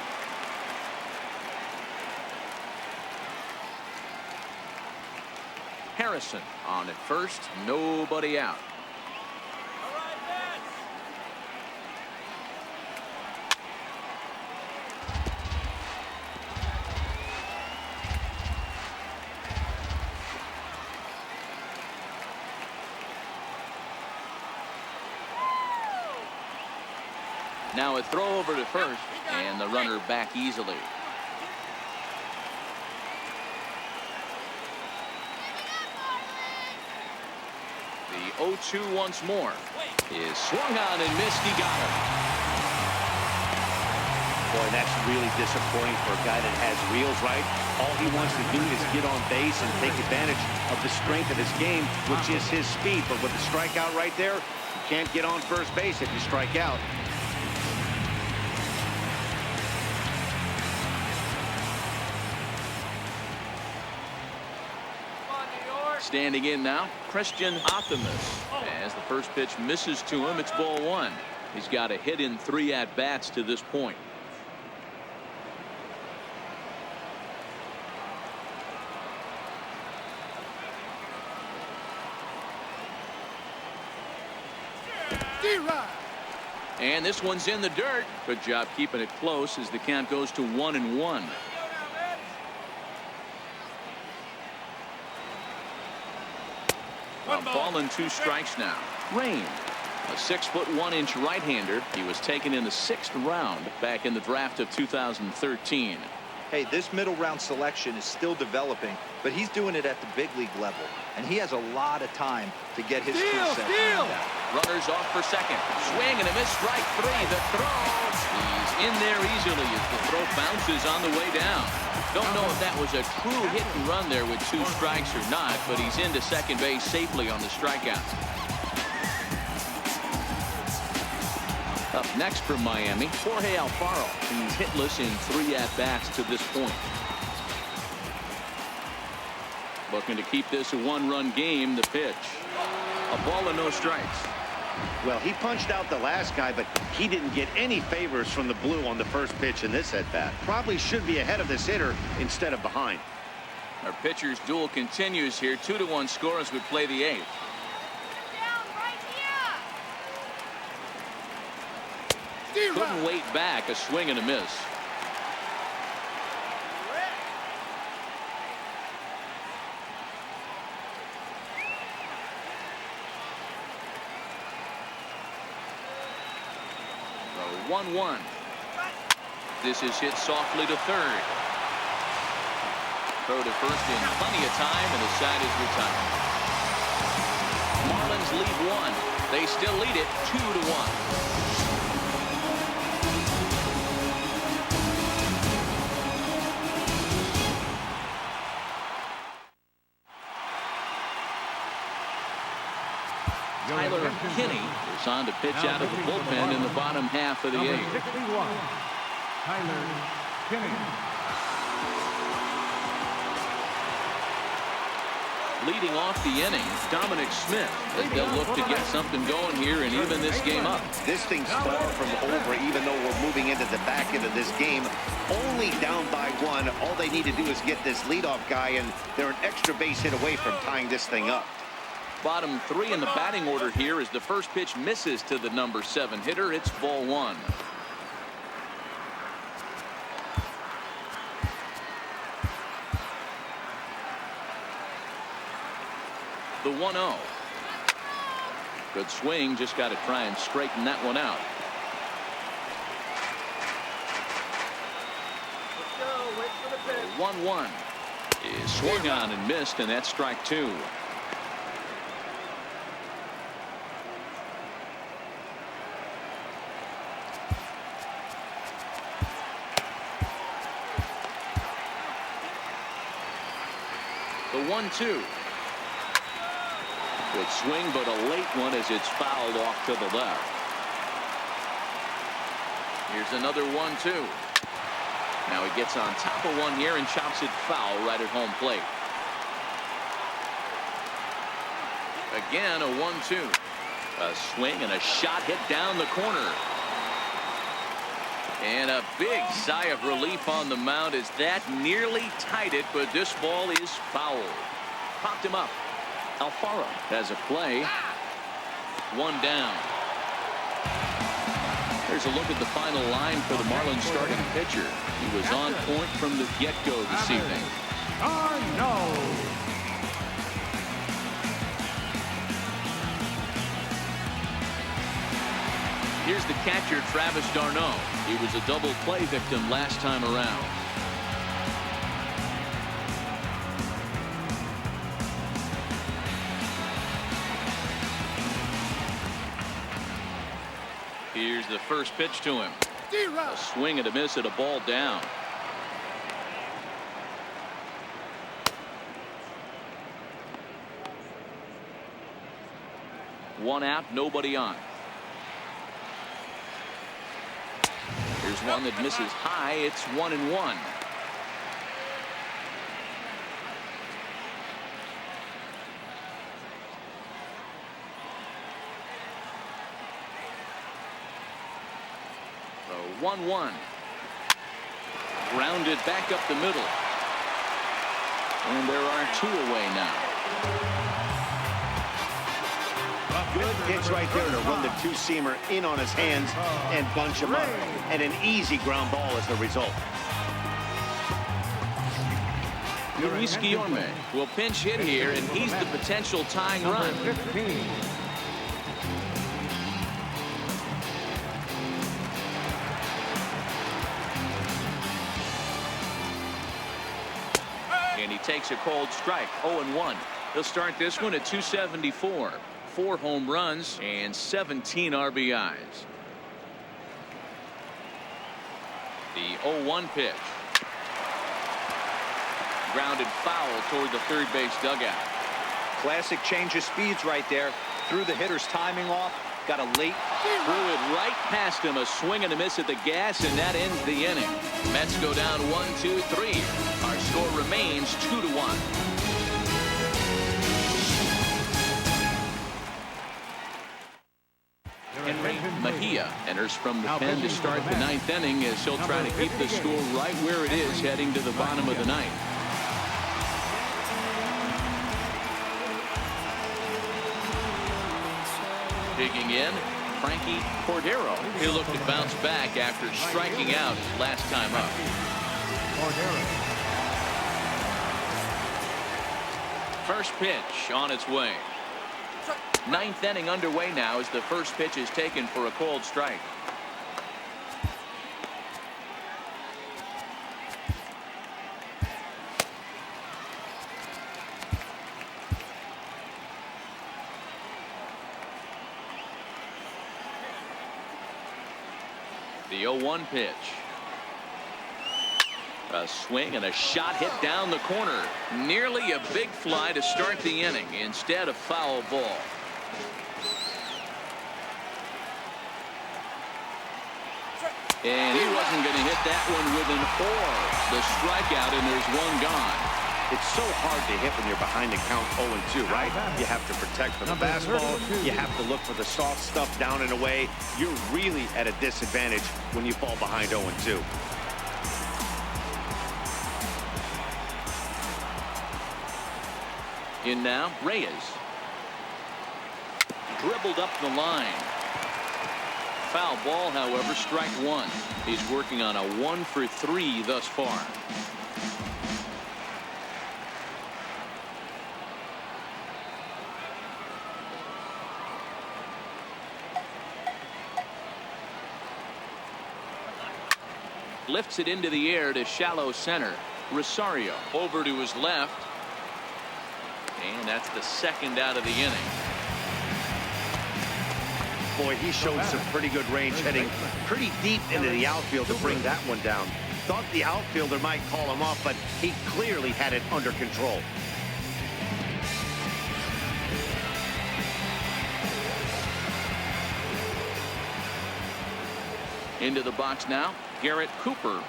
Harrison on at first, nobody out. Now a throw over to first, and the runner back easily. The 0-2 once more is swung on and missed. He got him.
Boy, that's really disappointing for a guy that has wheels, right? All he wants to do is get on base and take advantage of the strength of his game, which is his speed. But with the strikeout right there, you can't get on first base if you strike out.
Standing in now, Christian Optimus. As the first pitch misses to him, it's ball one. He's got a hit in 3 at-bats to this point. And this one's in the dirt. Good job keeping it close as the count goes to 1-1. A ball and 2 strikes now. Rain, a 6'1" right-hander. He was taken in the 6th round back in the draft of 2013.
Hey, this middle round selection is still developing, but he's doing it at the big league level, and he has a lot of time to get his skill set down.
Runners off for second. Swing and a miss. Strike 3. The throw. He's in there easily as the throw bounces on the way down. Don't know if that was a true hit and run there with 2 strikes or not, but he's into second base safely on the strikeout. Up next from Miami, Jorge Alfaro. He's hitless in 3 at-bats to this point. Looking to keep this a 1-run game. The pitch. A ball and no strikes.
Well, he punched out the last guy, but he didn't get any favors from the blue on the first pitch in this at-bat. Probably should be ahead of this hitter instead of behind.
Our pitcher's duel continues here. 2-1 score as we play the 8th. Couldn't wait back. A swing and a miss. The 1-1. This is hit softly to third. Throw to first in plenty of time, and the side is retired. Marlins lead 1. They still lead it 2-1. Tyler Kinney is on to pitch out of the bullpen in the bottom half of the 8th.
61, Tyler Kinney.
Leading off the inning, Dominic Smith, as they'll look to get something going here and even this game up.
This thing's far from over, even though we're moving into the back end of this game. Only down by 1. All they need to do is get this leadoff guy, and they're an extra base hit away from tying this thing up.
Bottom 3 in the batting order here as the first pitch misses to the number 7 hitter. It's ball 1. The 1-0. Good swing. Just got to try and straighten that one out. The 1-1 is swung on and missed, and that's strike 2. The 1-2. Good swing, but a late one as it's fouled off to the left. Here's another 1-2. Now he gets on top of one here and chops it foul right at home plate. Again, a 1-2. A swing and a shot hit down the corner. And a big sigh of relief on the mound as that nearly tied it, but this ball is fouled. Popped him up. Alfaro has a play. 1 down. Here's a look at the final line for the Marlins starting pitcher. He was on point from the get-go this evening. Here's the catcher, Travis d'Arnaud. He was a double play victim last time around. Here's the first pitch to him. A swing and a miss at a ball down. One out, nobody on. Here's one that misses high. It's 1-1. So 1-1. Grounded back up the middle. And there are 2 away now.
Good pitch right there to run the two-seamer in on his hands and bunch him up. And an easy ground ball as the result.
Luis Guillorme will pinch hit here, and he's the potential tying run.
15.
And he takes a cold strike. 0-1. He'll start this one at 274. 4 home runs and 17 RBIs. The 0-1 pitch. Grounded foul toward the third base dugout.
Classic change of speeds right there. Threw the hitter's timing off. Got a late.
Threw it right past him. A swing and a miss at the gas, and that ends the inning. Mets go down 1-2-3. Our score remains 2-1. Mejia enters from the pen to start the 9th inning, as he'll try to keep the score right where it is heading to the bottom of the 9th. Digging in, Frankie Cordero. He'll look to bounce back after striking out last time up. First pitch on its way. 9th inning underway now as the first pitch is taken for a cold strike. The 0-1 pitch. A swing and a shot hit down the corner. Nearly a big fly to start the inning. Instead, a foul ball. And he wasn't going to hit that one with an or. The strikeout, and there's one gone.
It's so hard to hit when you're behind the count 0-2, right? You have to protect for the fastball. You have to look for the soft stuff down and away. You're really at a disadvantage when you fall behind 0-2.
In now, Reyes. Dribbled up the line. Foul ball, however, strike 1. He's working on a 1-for-3 thus far. Lifts it into the air to shallow center. Rosario over to his left. And that's the second out of the inning.
Boy, he showed some pretty good range, heading pretty deep into the outfield to bring that one down. Thought the outfielder might call him off, but he clearly had it under control.
Into the box now, Garrett Cooper.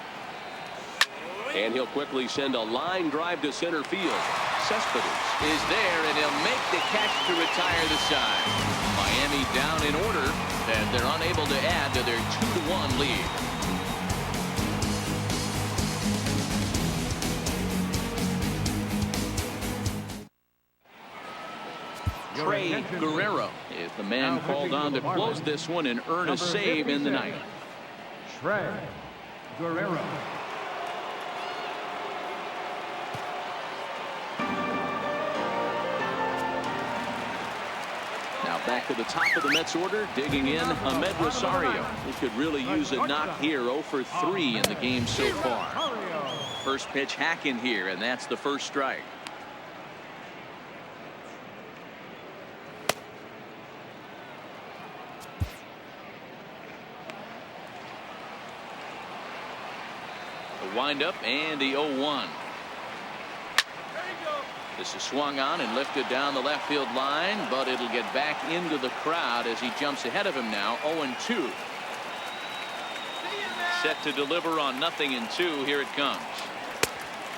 And he'll quickly send a line drive to center field. Cespedes is there, and he'll make the catch to retire the side. Miami down in order, and they're unable to add to their 2-1 lead. Trey Guerrero is the man called on to close this one and earn a save in the 9th.
Trey Guerrero.
Back to the top of the Mets order, digging in, Ahmed Rosario. He could really use a knock here. 0-for-3 in the game so far. First pitch hack in here, and that's the first strike. windup and the 0-1. This is swung on and lifted down the left field line, but it'll get back into the crowd as he jumps ahead of him now. 0-2. Set to deliver on 0-2. Here it comes.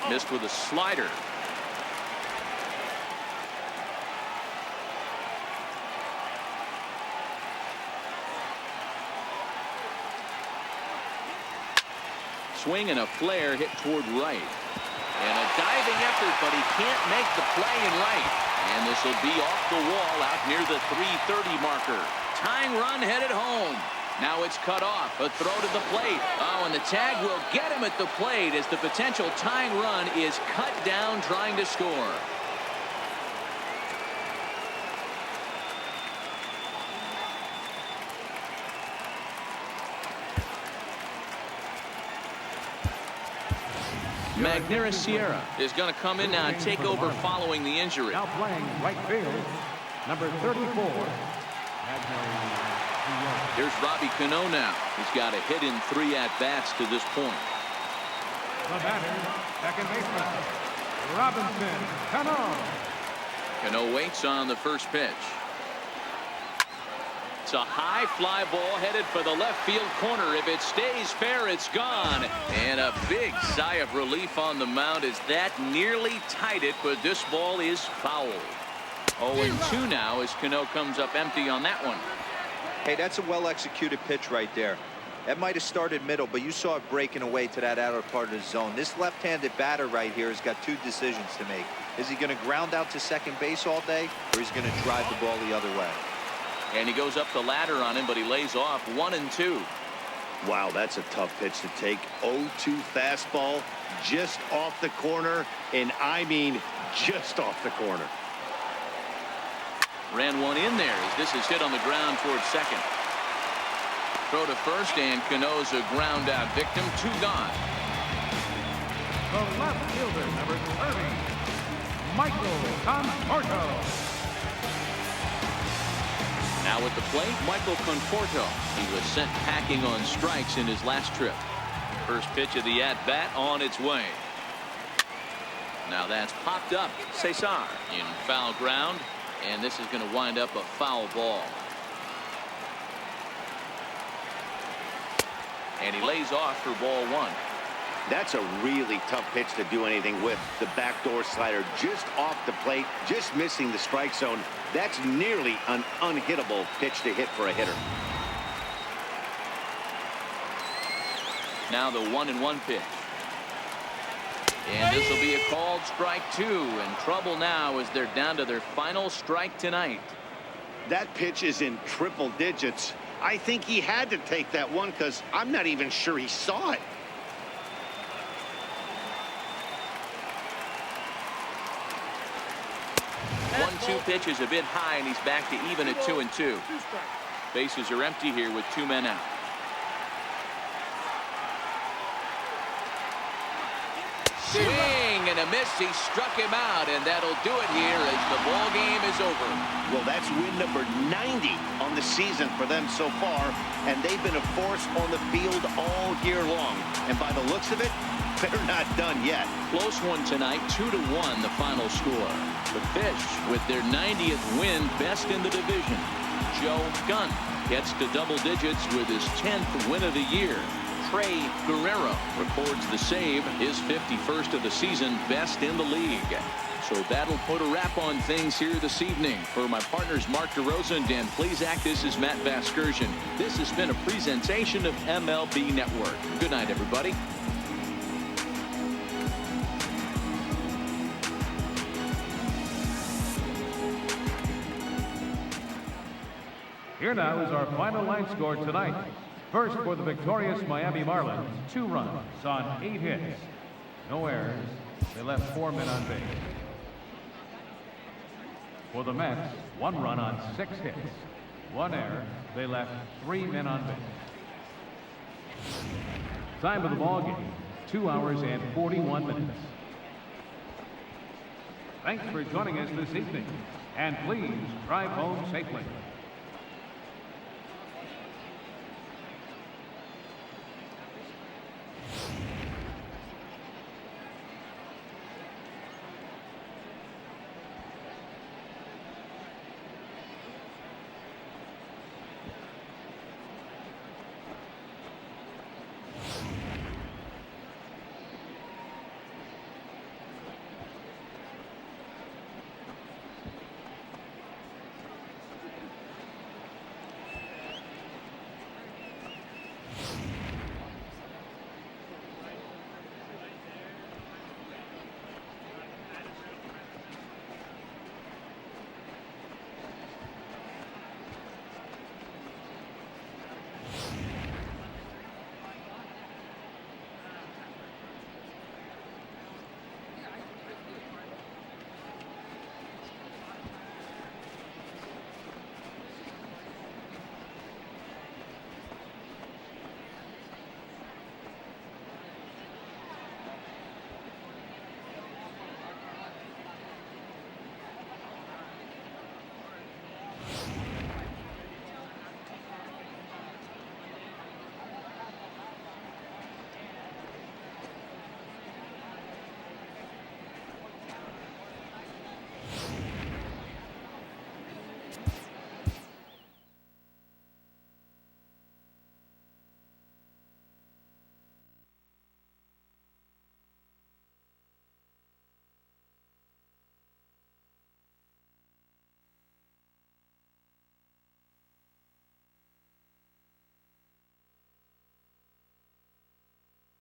Missed with a slider. Swing and a flare hit toward right. And a diving effort, but he can't make the play in right. And this will be off the wall out near the 330 marker. Tying run headed home. Now it's cut off. A throw to the plate. Oh, and the tag will get him at the plate as the potential tying run is cut down trying to score. Magneuris Sierra is going to come in now and take over following the injury.
Now playing right field, number 34.
Here's Robbie Cano now. He's got a hit in 3 at-bats to this point.
The batter, second baseman, Robinson Cano.
Cano waits on the first pitch. It's a high fly ball headed for the left field corner. If it stays fair, it's gone. And a big sigh of relief on the mound as that nearly tied it, but this ball is foul. 0-2 now as Cano comes up empty on that one.
Hey, that's a well-executed pitch right there. That might have started middle, but you saw it breaking away to that outer part of the zone. This left-handed batter right here has got 2 decisions to make. Is he going to ground out to second base all day, or is he going to drive the ball the other way?
And he goes up the ladder on him, but he lays off 1-2.
Wow, that's a tough pitch to take. 0-2 fastball just off the corner, and I mean just off the corner.
Ran one in there as this is hit on the ground towards second. Throw to first, and Cano's a ground out victim. 2 gone.
The left fielder, number 30, Michael Conforto.
Now at the plate, Michael Conforto. He was sent packing on strikes in his last trip. First pitch of the at-bat on its way. Now that's popped up. Cesar in foul ground, and this is going to wind up a foul ball. And he lays off for ball 1.
That's a really tough pitch to do anything with. The backdoor slider just off the plate, just missing the strike zone. That's nearly an unhittable pitch to hit for a hitter.
Now the 1-1 pitch. And this will be a called strike 2. And trouble now as they're down to their final strike tonight.
That pitch is in triple digits. I think he had to take that one because I'm not even sure he saw it.
1-2 pitch is a bit high, and he's back to even at 2-2. Bases are empty here with 2 men out. Swing and a miss. He struck him out, and that'll do it here as the ball game is over.
Well, that's win number 90 on the season for them so far, and they've been a force on the field all year long. And by the looks of it, they're not done yet.
Close one tonight, 2-1 the final score. The Fish with their 90th win, best in the division. Joe Gunn gets to double digits with his 10th win of the year. Trey Guerrero records the save, his 51st of the season, best in the league. So that'll put a wrap on things here this evening. For my partners Mark DeRosa and Dan Plesac, this is Matt Vasgersian. This has been a presentation of MLB Network. Good night, everybody.
Here now is our final line score tonight. First, for the victorious Miami Marlins, 2 runs on 8 hits. No errors. They left 4 men on base. For the Mets, 1 run on 6 hits. 1 error. They left 3 men on base. Time of the ball game, 2 hours and 41 minutes. Thanks for joining us this evening, and please drive home safely.